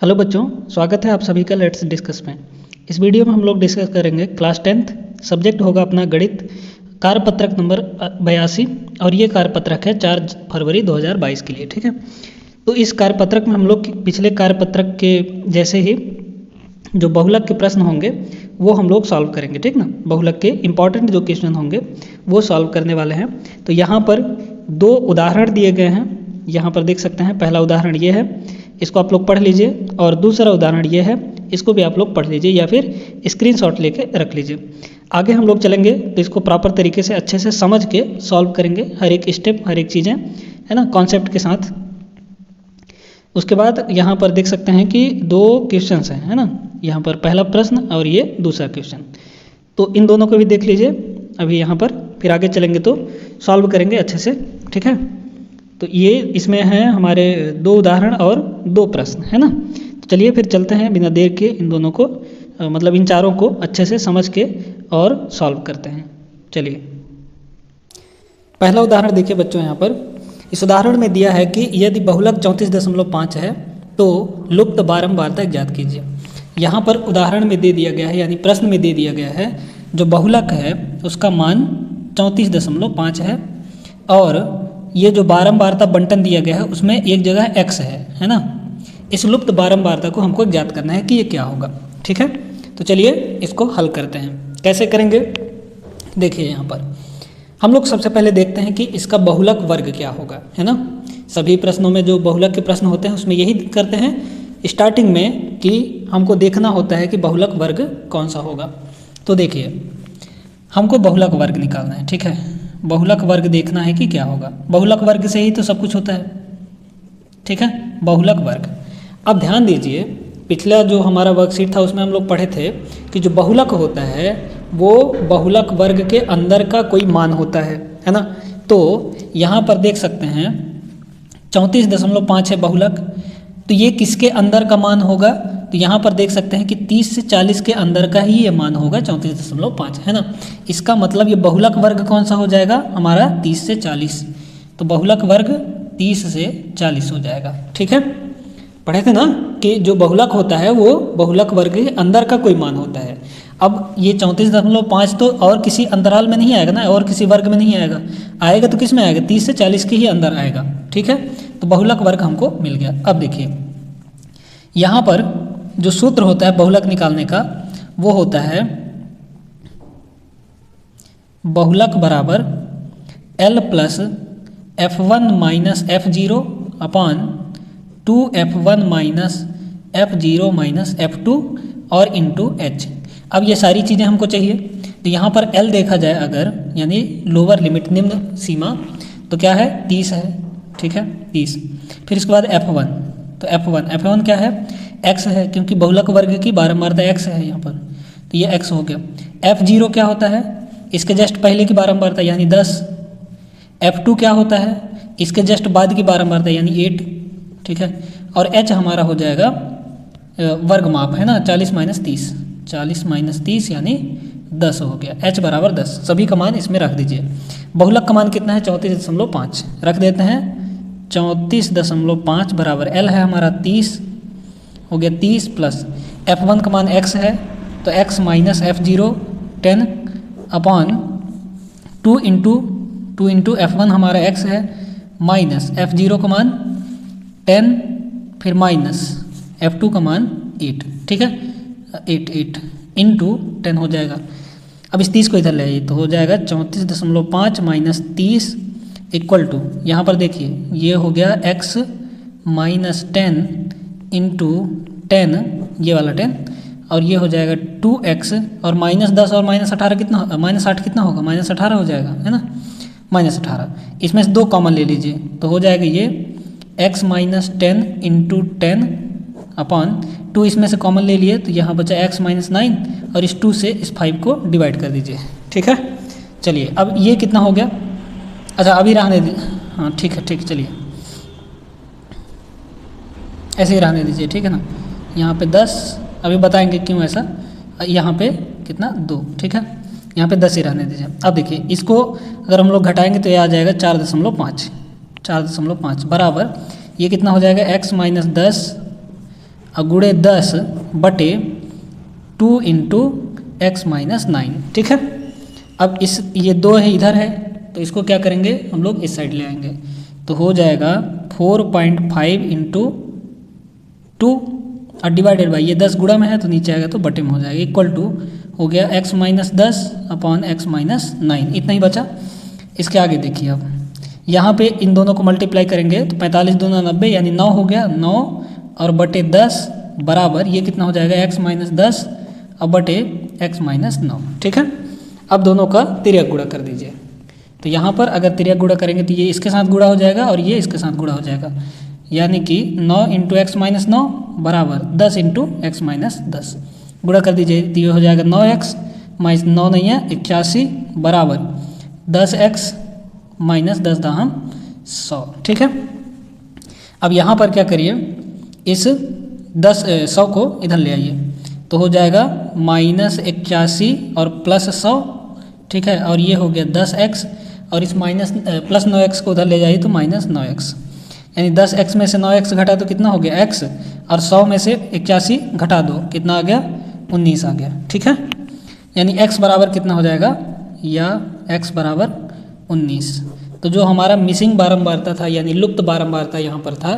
Hello बच्चों, स्वागत है आप सभी का लेट्स डिस्कस में। इस वीडियो में हम लोग डिस्कस करेंगे क्लास 10th, सब्जेक्ट होगा अपना गणित, कार्यपत्रक नंबर 82 और ये कार्यपत्रक है 4 फरवरी 2022 के लिए। ठीक है, तो इस कार्यपत्रक में हम लोग पिछले कार्यपत्रक के जैसे ही जो बहुलक के प्रश्न होंगे वो हम लोग सॉल्व करेंगे। ठीक ना, बहुलक के इंपॉर्टेंट जो क्वेश्चन होंगे वो सॉल्व करने वाले हैं। तो यहाँ पर 2 उदाहरण दिए गए हैं, यहाँ पर देख सकते हैं। पहला उदाहरण ये है, इसको आप लोग पढ़ लीजिए, और दूसरा उदाहरण ये है, इसको भी आप लोग पढ़ लीजिए या फिर स्क्रीनशॉट लेके रख लीजिए। आगे हम लोग चलेंगे तो इसको प्रॉपर तरीके से अच्छे से समझ के सॉल्व करेंगे, हर एक स्टेप, हर एक चीज़ें, है ना, कॉन्सेप्ट के साथ। उसके बाद यहाँ पर देख सकते हैं कि 2 क्वेश्चन हैं, है ना, यहाँ पर पहला प्रश्न और ये दूसरा क्वेश्चन। तो इन दोनों को भी देख लीजिए अभी यहाँ पर, फिर आगे चलेंगे तो सॉल्व करेंगे अच्छे से। ठीक है, तो ये इसमें है हमारे 2 उदाहरण और 2 प्रश्न, है ना। तो चलिए फिर चलते हैं बिना देर के, इन दोनों को मतलब इन चारों को अच्छे से समझ के और सॉल्व करते हैं। चलिए, पहला उदाहरण देखिए बच्चों। यहाँ पर इस उदाहरण में दिया है कि यदि बहुलक 34.5 है तो लुप्त बारंबारता ज्ञात कीजिए। यहाँ पर उदाहरण में दे दिया गया है, यानी प्रश्न में दे दिया गया है, जो बहुलक है उसका मान 34.5 है, और ये जो बारंबारता बंटन दिया गया है उसमें एक जगह x है ना। इस लुप्त बारंबारता को हमको ज्ञात करना है कि ये क्या होगा। ठीक है, तो चलिए इसको हल करते हैं। कैसे करेंगे देखिए, यहाँ पर हम लोग सबसे पहले देखते हैं कि इसका बहुलक वर्ग क्या होगा, है ना। सभी प्रश्नों में जो बहुलक के प्रश्न होते हैं उसमें यही करते हैं स्टार्टिंग में, कि हमको देखना होता है कि बहुलक वर्ग कौन सा होगा। तो देखिए, हमको बहुलक वर्ग निकालना है। ठीक है, बहुलक वर्ग देखना है कि क्या होगा। बहुलक वर्ग से ही तो सब कुछ होता है। ठीक है, बहुलक वर्ग। अब ध्यान दीजिए, पिछला जो हमारा वर्कशीट था उसमें हम लोग पढ़े थे कि जो बहुलक होता है वो बहुलक वर्ग के अंदर का कोई मान होता है ना। तो यहाँ पर देख सकते हैं 34.5 है बहुलक, तो ये किसके अंदर का मान होगा। तो यहाँ पर देख सकते हैं कि 30 से 40 के अंदर का ही ये मान होगा 34.5, है ना। इसका मतलब ये बहुलक वर्ग कौन सा हो जाएगा हमारा 30 से 40। तो बहुलक वर्ग 30 से 40 हो जाएगा। ठीक है, पढ़े थे ना कि जो बहुलक होता है वो बहुलक वर्ग के अंदर का कोई मान होता है। अब ये 34.5 तो और किसी अंतराल में नहीं आएगा ना, और किसी वर्ग में नहीं आएगा। आएगा तो किस में आएगा, 30 से 40 के ही अंदर आएगा। ठीक है, तो बहुलक वर्ग हमको मिल गया। अब देखिए, यहाँ पर जो सूत्र होता है बहुलक निकालने का वो होता है बहुलक बराबर L plus F1 minus F0 अपान 2F1 minus F0 minus F2 और इंटू H। अब ये सारी चीज़ें हमको चाहिए। तो यहाँ पर L देखा जाए अगर, यानी लोअर लिमिट, निम्न सीमा, तो क्या है 30 है। ठीक है, 30। फिर इसके बाद F1, तो F1 क्या है, x है, क्योंकि बहुलक वर्ग की बारंबारता x है यहाँ पर, तो ये x हो गया। F0 क्या होता है, इसके जस्ट पहले की बारंबारता यानी 10। F2 क्या होता है, इसके जस्ट बाद की बारंबारता यानी 8। ठीक है, और h हमारा हो जाएगा वर्ग माप, है ना, 40 माइनस 30 यानी 10 हो गया। h बराबर 10, सभी का मान इसमें रख दीजिए। बहुलक का मान कितना है 34.5, रख देते हैं 34.5 बराबर L है हमारा 30 हो गया। 30 प्लस F1 का मान x है, तो x minus F0 10 upon 2 into F1 हमारा x है, माइनस F0 का मान 10, फिर माइनस F2 का मान 8। ठीक है, 8 इंटू 10 हो जाएगा। अब इस 30 को इधर ले आइए तो हो जाएगा 34.5 माइनस 30 इक्वल टू, यहाँ पर देखिए ये हो गया x माइनस 10 इंटू 10, ये वाला 10, और ये हो जाएगा 2x, और माइनस 10 और माइनस 18 कितना, माइनस 8 कितना होगा, माइनस 18 हो जाएगा, है ना, माइनस 18। इसमें से 2 कॉमन ले लीजिए तो हो जाएगा ये x माइनस 10 इंटू 10 अपॉन 2, इसमें से कॉमन ले लिए तो यहाँ बचा x माइनस 9, और इस 2 से इस 5 को डिवाइड कर दीजिए। ठीक है, चलिए अब ये कितना हो गया, अच्छा अभी रहने दीजिए, हाँ ठीक है, चलिए ऐसे ही रहने दीजिए। ठीक है ना, यहाँ पे 10, अभी बताएंगे क्यों ऐसा। यहाँ पे कितना 2, ठीक है, यहाँ पे 10 ही रहने दीजिए। अब देखिए इसको अगर हम लोग घटाएंगे तो ये आ जाएगा 4.5 बराबर ये कितना हो जाएगा x माइनस 10 और गुणे 10 बटे 2 इंटू एक्स माइनस 9, ठीक है। अब ये 2 है इधर है, तो इसको क्या करेंगे हम लोग इस साइड ले आएंगे, तो हो जाएगा 4.5 इंटू 2 और डिवाइडेड बाई, ये 10 गुणा में है तो नीचे आएगा तो बटे में हो जाएगा, इक्वल टू हो गया x minus 10 upon x minus 9, इतना ही बचा। इसके आगे देखिए, अब यहाँ पे इन दोनों को मल्टीप्लाई करेंगे तो 45 दूना 90 यानी 9 हो गया, 9 और बटे 10 बराबर ये कितना हो जाएगा x माइनस 10 और बटे x माइनस 9, ठीक है। अब दोनों का तिर्यक गुणा कर दीजिए, तो यहाँ पर अगर तिर्यक गुणा करेंगे तो ये इसके साथ गुणा हो जाएगा और ये इसके साथ गुणा हो जाएगा, यानी कि 9 इंटू एक्स माइनस 9 बराबर 10 इंटू एक्स माइनस 10, गुणा कर दीजिए तो ये हो जाएगा 9x माइनस 9 नहीं है 81 बराबर 10x माइनस 10 दाहम 100, ठीक है। अब यहाँ पर क्या करिए, इस 100 को इधर ले आइए तो हो जाएगा माइनस 81 और प्लस 100, ठीक है, और ये हो गया 10x और इस माइनस प्लस 9x को उधर ले जाइए तो माइनस 9x, यानी 10x में से 9x घटा तो कितना हो गया x, और 100 में से 81 घटा दो कितना आ गया 19 आ गया, ठीक है। यानी x बराबर कितना हो जाएगा, या x बराबर 19। तो जो हमारा मिसिंग बारंबारता था यानी लुप्त बारंबारता यहाँ पर था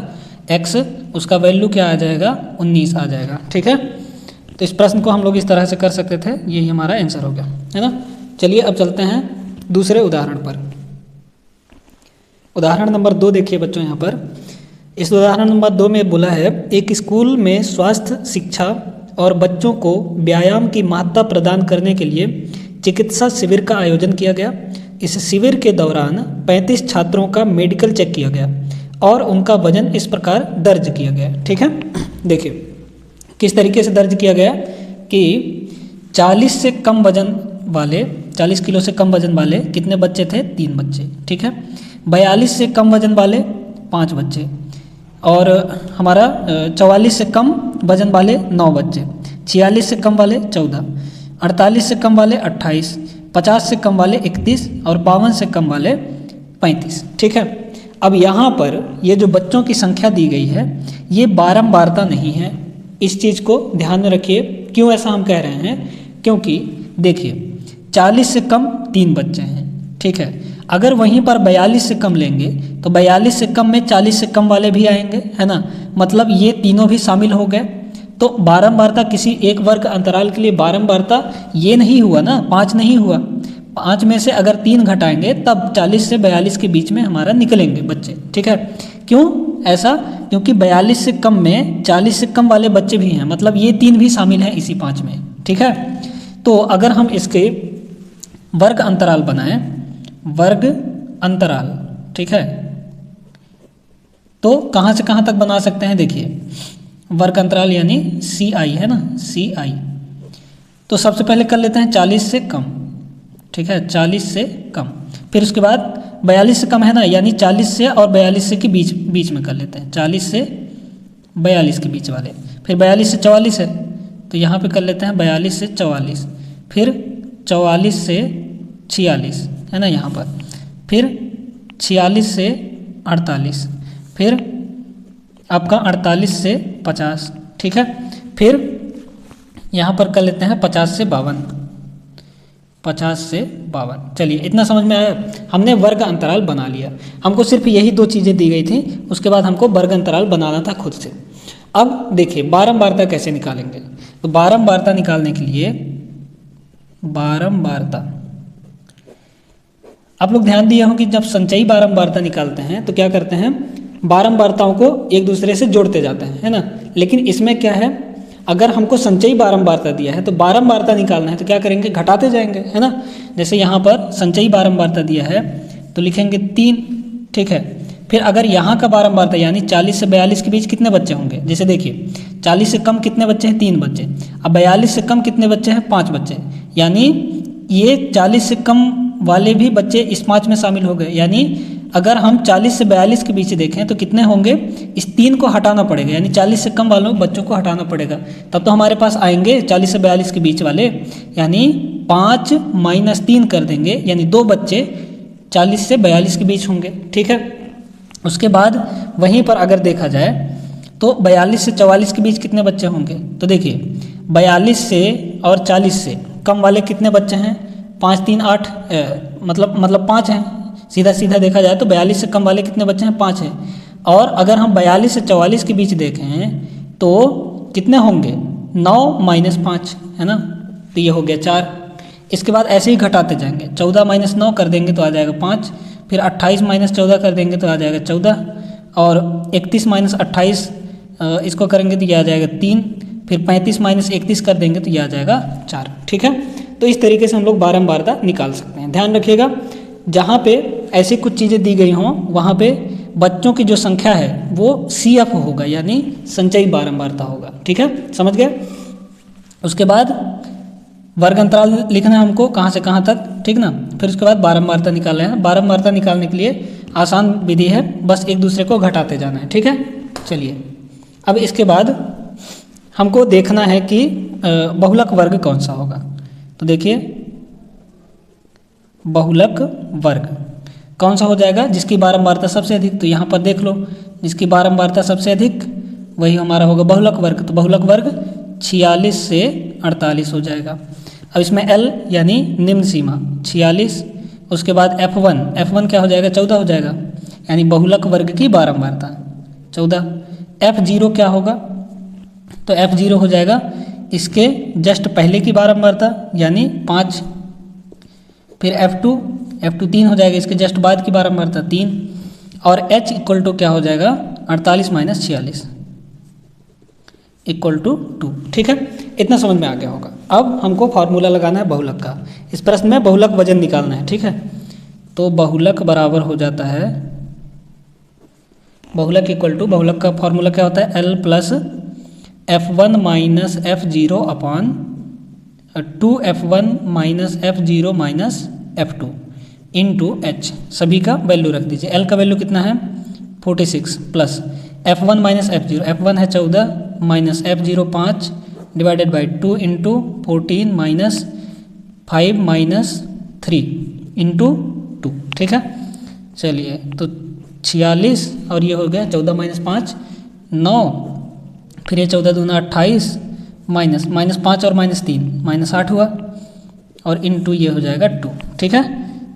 x, उसका वैल्यू क्या आ जाएगा 19 आ जाएगा, ठीक है। तो इस प्रश्न को हम लोग इस तरह से कर सकते थे, यही हमारा आंसर हो गया, है ना। चलिए अब चलते हैं दूसरे उदाहरण पर। उदाहरण नंबर 2 देखिए बच्चों, यहाँ पर इस उदाहरण नंबर 2 में बोला है, एक स्कूल में स्वास्थ्य शिक्षा और बच्चों को व्यायाम की महत्ता प्रदान करने के लिए चिकित्सा शिविर का आयोजन किया गया। इस शिविर के दौरान 35 छात्रों का मेडिकल चेक किया गया और उनका वजन इस प्रकार दर्ज किया गया, ठीक है। देखिए किस तरीके से दर्ज किया गया कि 40 से कम वजन वाले, 40 किलो से कम वजन वाले कितने बच्चे थे, 3 बच्चे, ठीक है। 42 से कम वजन वाले 5 बच्चे, और हमारा 44 से कम वजन वाले 9 बच्चे, 46 से कम वाले 14, 48 से कम वाले 28, 50 से कम वाले 31 और 52 से कम वाले 35, ठीक है। अब यहाँ पर ये जो बच्चों की संख्या दी गई है ये बारंबारता नहीं है, इस चीज़ को ध्यान में रखिए। क्यों ऐसा हम कह रहे हैं, क्योंकि देखिए 40 से कम 3 बच्चे हैं, ठीक है। अगर वहीं पर 42 से कम लेंगे तो 42 से कम में 40 से कम वाले भी आएंगे, है ना, मतलब ये तीनों भी शामिल हो गए। तो बारंबारता किसी एक वर्ग अंतराल के लिए बारंबारता ये नहीं हुआ ना, 5 नहीं हुआ, 5 में से अगर 3 घटाएंगे तब 40 से 42 के बीच में हमारा निकलेंगे बच्चे, ठीक है। क्यों ऐसा, क्योंकि 42 से कम में 40 से कम वाले बच्चे भी हैं, मतलब ये 3 भी शामिल हैं इसी 5 में, ठीक है। तो अगर हम इसके वर्ग अंतराल बनाएं, वर्ग अंतराल, ठीक है, तो कहाँ से कहाँ तक बना सकते हैं, देखिए वर्ग अंतराल यानी CI है ना, CI। तो सबसे पहले कर लेते हैं 40 से कम, ठीक है, 40 से कम, फिर उसके बाद 42 से कम है ना, यानी 40 से और 42 से के बीच में कर लेते हैं, 40 से 42 के बीच वाले, फिर 42 से 44 है तो यहाँ पे कर लेते हैं 42 से 44, फिर 44 से 46 है ना यहाँ पर, फिर 46 से 48, फिर आपका 48 से 50, ठीक है, फिर यहाँ पर कर लेते हैं 50 से 52, 50 से 52। चलिए इतना समझ में आया, हमने वर्ग अंतराल बना लिया। हमको सिर्फ यही 2 चीज़ें दी गई थी, उसके बाद हमको वर्ग अंतराल बनाना था खुद से। अब देखिए बारंबारता कैसे निकालेंगे, तो बारंबारता निकालने के लिए, बारंबारता आप लोग ध्यान दिए हो कि जब संचयी बारंबारता निकालते हैं तो क्या करते हैं, बारंबारताओं को एक दूसरे से जोड़ते जाते हैं, है ना। लेकिन इसमें क्या है, अगर हमको संचयी बारंबारता दिया है तो बारंबारता निकालना है तो क्या करेंगे, घटाते जाएंगे, है ना। जैसे यहाँ पर संचयी बारंबारता दिया है तो लिखेंगे 3, ठीक है। फिर अगर यहाँ का बारंबारता यानी 40 से 42 के बीच कितने बच्चे होंगे, जैसे देखिए 40 से कम कितने बच्चे हैं, 3 बच्चे, अब 42 से कम कितने बच्चे हैं, 5 बच्चे, यानी ये 40 से कम वाले भी बच्चे इस 5 में शामिल हो गए। यानी अगर हम 40 से 42 के बीच देखें तो कितने होंगे, इस 3 को हटाना पड़ेगा, यानी 40 से कम वालों बच्चों को हटाना पड़ेगा, तब तो हमारे पास आएंगे 40 से 42 के बीच वाले, यानी 5 माइनस 3 कर देंगे, यानी 2 बच्चे 40 से 42 के बीच होंगे, ठीक है। उसके बाद वहीं पर अगर देखा जाए तो 42 से 44 के बीच कितने बच्चे होंगे? तो देखिए 42 से और 40 से कम वाले कितने बच्चे हैं? 5 3 8 मतलब 5 हैं। सीधा सीधा देखा जाए तो 42 से कम वाले कितने बच्चे हैं? 5 हैं। और अगर हम 42 से 44 के बीच देखें तो कितने होंगे? 9 माइनस 5 है ना, तो ये हो गया 4। इसके बाद ऐसे ही घटाते जाएंगे, 14 माइनस 9 कर देंगे तो आ जाएगा 5, फिर 28 माइनस 14 कर देंगे तो आ जाएगा 14, और 31 माइनस 28 इसको करेंगे तो ये आ जाएगा 3, फिर 35 माइनस 31 कर देंगे तो ये आ जाएगा 4। ठीक है, तो इस तरीके से हम लोग बारंबारता निकाल सकते हैं। ध्यान रखिएगा, जहाँ पे ऐसी कुछ चीज़ें दी गई हों वहाँ पे बच्चों की जो संख्या है वो CF होगा, यानी संचयी बारंबारता होगा। ठीक है, समझ गए? उसके बाद वर्ग अंतराल लिखना है हमको, कहाँ से कहाँ तक, ठीक ना। फिर उसके बाद बारंबारता निकालना है। बारंबारता निकालने के लिए आसान विधि है, बस एक दूसरे को घटाते जाना है। ठीक है, चलिए अब इसके बाद हमको देखना है कि बहुलक वर्ग कौन सा होगा। तो देखिए बहुलक वर्ग कौन सा हो जाएगा? जिसकी बारंबारता सबसे अधिक, तो यहाँ पर देख लो जिसकी बारंबारता सबसे अधिक वही हमारा होगा बहुलक वर्ग। तो बहुलक वर्ग 46 से 48 हो जाएगा। अब इसमें L यानी निम्न सीमा 46, उसके बाद F1 क्या हो जाएगा? 14 हो जाएगा, यानी बहुलक वर्ग की बारंबारता 14। F0 क्या होगा? तो F0 हो जाएगा इसके जस्ट पहले की बारंबारता यानी 5। फिर F2 3 हो जाएगा इसके जस्ट बाद की बारंबारता 3, और H इक्वल टू क्या हो जाएगा? 48 माइनस 46 इक्वल टू 2। ठीक है, इतना समझ में आ गया होगा। अब हमको फार्मूला लगाना है बहुलक का। इस प्रश्न में बहुलक वजन निकालना है। ठीक है, तो बहुलक बराबर हो जाता है, बहुलक इक्वल टू, बहुलक का फार्मूला क्या होता है? L plus F1 minus F0 upon 2F1 minus F0 minus F2 into H। सभी का वैल्यू रख दीजिए। L का वैल्यू कितना है? 46 plus F1 minus F0, F1 है 14 minus F0 5 divided by 2 into 14 minus 5 minus 3 into 2। ठीक है, चलिए तो 46 और ये हो गया 14 माइनस 5 9, फिर ये 14 दूना 28 माइनस 5 और माइनस 3 माइनस 8 हुआ, और इंटू ये हो जाएगा 2। ठीक है,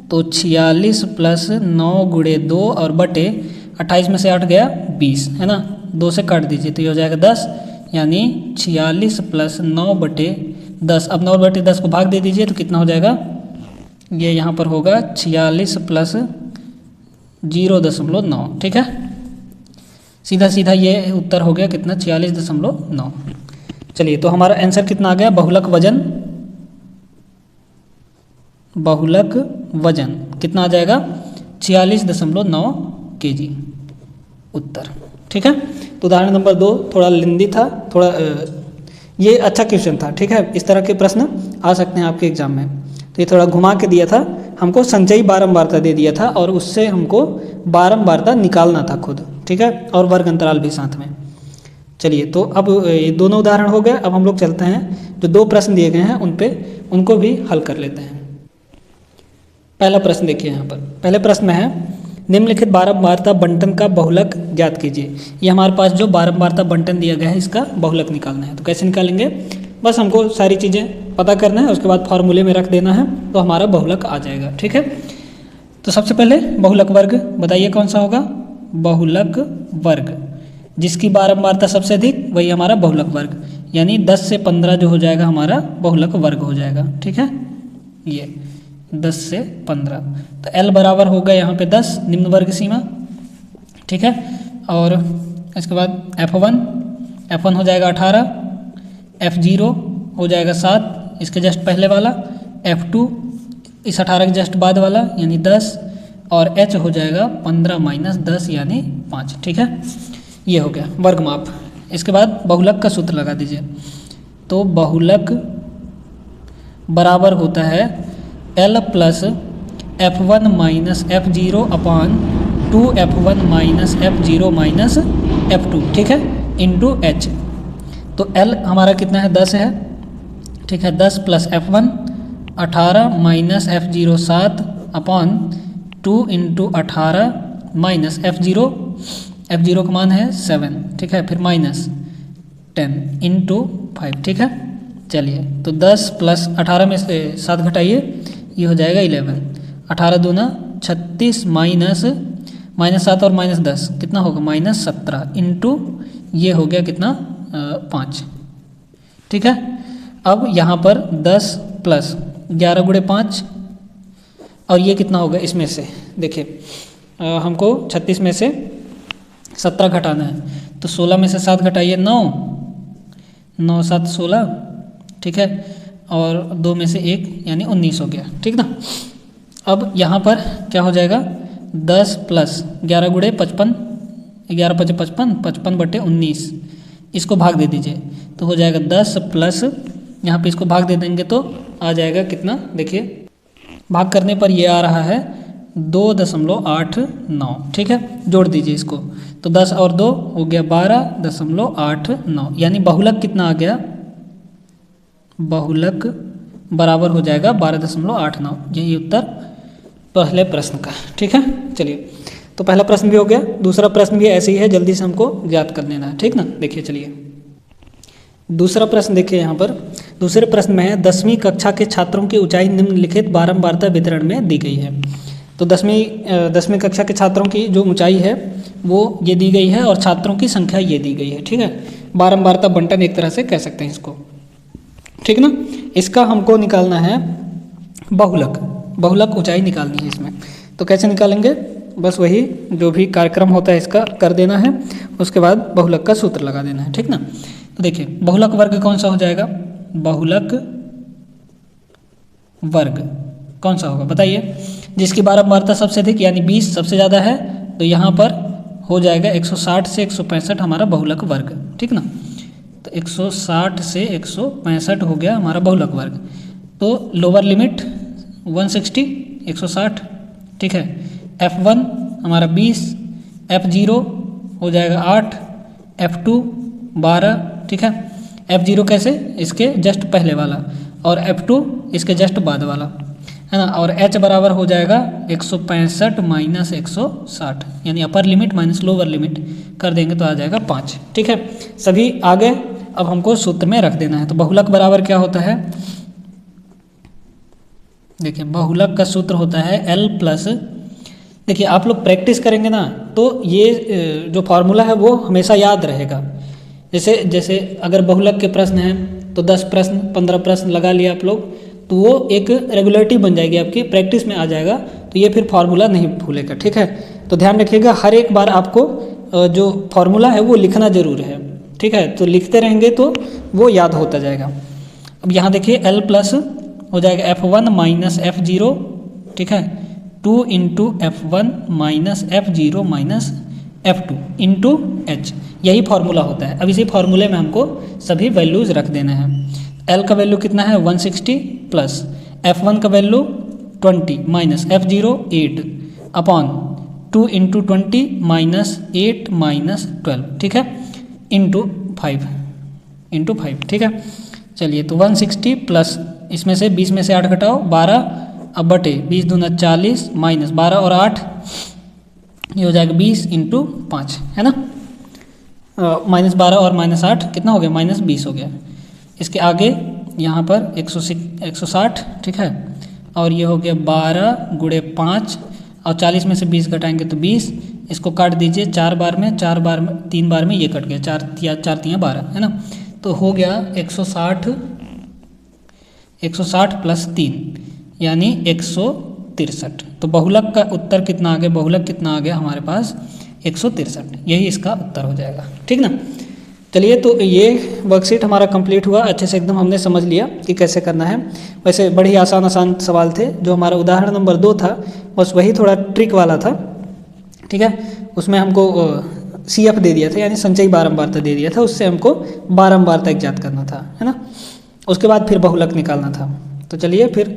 तो 46 प्लस 9 गुणे 2 और बटे 28 में से 8 गया 20 है ना, 2 से काट दीजिए तो ये हो जाएगा 10, यानी 46 प्लस 9 बटे 10। अब 9 बटे 10 को भाग दे दीजिए तो कितना हो जाएगा? ये यहाँ पर होगा 46 प्लस 0.9। ठीक है, सीधा सीधा ये उत्तर हो गया कितना? 46.9। चलिए तो हमारा आंसर कितना आ गया? बहुलक वजन कितना आ जाएगा? 46.9 kg उत्तर। ठीक है, तो उदाहरण नंबर 2 थोड़ा लेंदी था, थोड़ा ये अच्छा क्वेश्चन था। ठीक है, इस तरह के प्रश्न आ सकते हैं आपके एग्जाम में। तो ये थोड़ा घुमा के दिया था हमको, संचयी बारंबारता दे दिया था और उससे हमको बारंबारता निकालना था खुद। ठीक है, और वर्ग अंतराल भी साथ में। चलिए तो अब ये दोनों उदाहरण हो गए। अब हम लोग चलते हैं जो 2 प्रश्न दिए गए हैं उनको भी हल कर लेते हैं। पहला प्रश्न देखिए यहाँ पर। पहले प्रश्न में है निम्नलिखित बारंबारता बंटन का बहुलक ज्ञात कीजिए। ये हमारे पास जो बारंबारता बंटन दिया गया है इसका बहुलक निकालना है। तो कैसे निकालेंगे? बस हमको सारी चीज़ें पता करना है, उसके बाद फॉर्मूले में रख देना है तो हमारा बहुलक आ जाएगा। ठीक है, तो सबसे पहले बहुलक वर्ग बताइए कौन सा होगा? बहुलक वर्ग जिसकी बारंबारता सबसे अधिक वही हमारा बहुलक वर्ग, यानी 10 से 15 जो हो जाएगा हमारा बहुलक वर्ग हो जाएगा। ठीक है, ये 10 से 15, तो L बराबर होगा यहाँ पे 10 निम्न वर्ग सीमा। ठीक है, और इसके बाद F1 हो जाएगा 18, F0 हो जाएगा 7 इसके जस्ट पहले वाला, F2 इस 18 के जस्ट बाद वाला यानी 10, और H हो जाएगा 15 माइनस 10 यानी 5। ठीक है, ये हो गया वर्ग माप। इसके बाद बहुलक का सूत्र लगा दीजिए। तो बहुलक बराबर होता है L plus F1 minus F0 upon 2F1 minus F0 minus F2। ठीक है, इंटू H। तो L हमारा कितना है? 10 है। ठीक है, 10 plus F1 18 minus F0 7 upon 2 into 18 minus F0 F0 का मान है 7, ठीक है, फिर माइनस 10 इंटू 5, ठीक है। चलिए तो 10 प्लस 18 में से 7 घटाइए, ये हो जाएगा 11। 18 दूना 36 माइनस 7 और माइनस 10 कितना होगा, माइनस 17 इंटू ये हो गया कितना 5, ठीक है। अब यहाँ पर 10 प्लस 11 गुणे 5 और ये कितना होगा इसमें से, देखिए हमको 36 में से 17 घटाना है, तो 16 में से 7 घटाइए 9, 9 7 16, ठीक है, और 2 में से 1 यानी 19 हो गया, ठीक ना। अब यहाँ पर क्या हो जाएगा, 10 प्लस 11 गुणे 55, 11 5 55, 55 बटे 19, इसको भाग दे दीजिए तो हो जाएगा 10 प्लस, यहाँ पे इसको भाग दे देंगे तो आ जाएगा कितना, देखिए भाग करने पर ये आ रहा है 2.89, ठीक है। जोड़ दीजिए इसको तो 10 और 2 हो गया 12.89, यानी बहुलक कितना आ गया, बहुलक बराबर हो जाएगा 12.89। यही उत्तर पहले प्रश्न का, ठीक है। चलिए तो पहला प्रश्न भी हो गया, दूसरा प्रश्न भी ऐसे ही है, जल्दी से हमको याद कर लेना है, ठीक ना। देखिए चलिए दूसरा प्रश्न देखिए, यहाँ पर दूसरे प्रश्न में है 10वीं कक्षा के छात्रों की ऊंचाई निम्नलिखित बारंबारता वितरण में दी गई है। तो 10वीं कक्षा के छात्रों की जो ऊंचाई है वो ये दी गई है और छात्रों की संख्या ये दी गई है, ठीक है। बारंबारता बंटन एक तरह से कह सकते हैं इसको, ठीक ना। इसका हमको निकालना है बहुलक ऊंचाई निकालनी है इसमें। तो कैसे निकालेंगे, बस वही जो भी कार्यक्रम होता है इसका कर देना है, उसके बाद बहुलक का सूत्र लगा देना है, ठीक ना। तो देखिए बहुलक वर्ग कौन सा हो जाएगा, बहुलक वर्ग कौन सा होगा बताइए, जिसकी बारंबारता सबसे अधिक यानी 20 सबसे ज़्यादा है, तो यहाँ पर हो जाएगा 160 से 165 हमारा बहुलक वर्ग, ठीक ना। तो 160 से 165 हो गया हमारा बहुलक वर्ग। तो लोअर लिमिट 160 160, ठीक है। F1 हमारा 20, F0 हो जाएगा 8, F2 12, ठीक है। F0 कैसे, इसके जस्ट पहले वाला, और F2 इसके जस्ट बाद वाला, है ना। और H बराबर हो जाएगा 165 माइनस 160, यानी upper limit minus lower limit कर देंगे तो आ जाएगा 5, ठीक है। सभी आगे अब हमको सूत्र में रख देना है। तो बहुलक बराबर क्या होता है, देखिए बहुलक का सूत्र होता है L प्लस, देखिए आप लोग प्रैक्टिस करेंगे ना तो ये जो फॉर्मूला है वो हमेशा याद रहेगा। जैसे अगर बहुलक के प्रश्न हैं तो 10 प्रश्न 15 प्रश्न लगा लिया आप लोग, तो वो एक रेगुलरिटी बन जाएगी आपकी, प्रैक्टिस में आ जाएगा, तो ये फिर फार्मूला नहीं भूलेगा, ठीक है। तो ध्यान रखिएगा हर एक बार आपको जो फार्मूला है वो लिखना जरूर है, ठीक है। तो लिखते रहेंगे तो वो याद होता जाएगा। अब यहाँ देखिए L प्लस हो जाएगा F1 माइनस F0, ठीक है, 2 into F1 minus F0 minus F2 into H, यही फार्मूला होता है। अब इसी फार्मूले में हमको सभी वैल्यूज रख देना है। L का वैल्यू कितना है 160 प्लस F1 का value 20 minus F0 8 upon 2 into 20 minus 8 minus 12, ठीक है, इंटू 5, ठीक है। चलिए तो 160 प्लस इसमें से 20 में से 8 घटाओ 12, अब बटे 20 दूना 40 माइनस 12 और 8, ये हो जाएगा 20 इंटू 5, है ना। माइनस 12 और माइनस 8 कितना हो गया, माइनस 20 हो गया। इसके आगे यहाँ पर 160, ठीक है, और ये हो गया 12 गुणे 5 और 40 में से 20 घटाएंगे तो 20, इसको काट दीजिए 4 बार में, 3 बार में ये कट गया, 4 3 12, है ना। तो हो गया 160 प्लस 3 यानी 163। तो बहुलक का उत्तर कितना आ गया, बहुलक कितना आ गया हमारे पास 163, यही इसका उत्तर हो जाएगा, ठीक ना। चलिए तो ये वर्कशीट हमारा कंप्लीट हुआ, अच्छे से एकदम हमने समझ लिया कि कैसे करना है। वैसे बड़े ही आसान सवाल थे, जो हमारा उदाहरण नंबर 2 था बस वही थोड़ा ट्रिक वाला था, ठीक है। उसमें हमको CF दे दिया था, यानी संचयी बारंबारता दे दिया था, उससे हमको बारंबारता ज्ञात करना था, है ना। उसके बाद फिर बहुलक निकालना था। तो चलिए फिर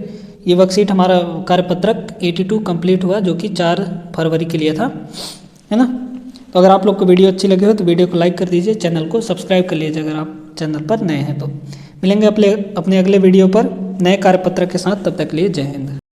ये वर्कशीट हमारा कार्यपत्रक 82 कंप्लीट हुआ, जो कि 4 फरवरी के लिए था, है ना। तो अगर आप लोग को वीडियो अच्छी लगी हो तो वीडियो को लाइक कर दीजिए, चैनल को सब्सक्राइब कर लीजिए अगर आप चैनल पर नए हैं तो। मिलेंगे अपने अगले वीडियो पर नए कार्यपत्रक के साथ, तब तक के लिए जय हिंद।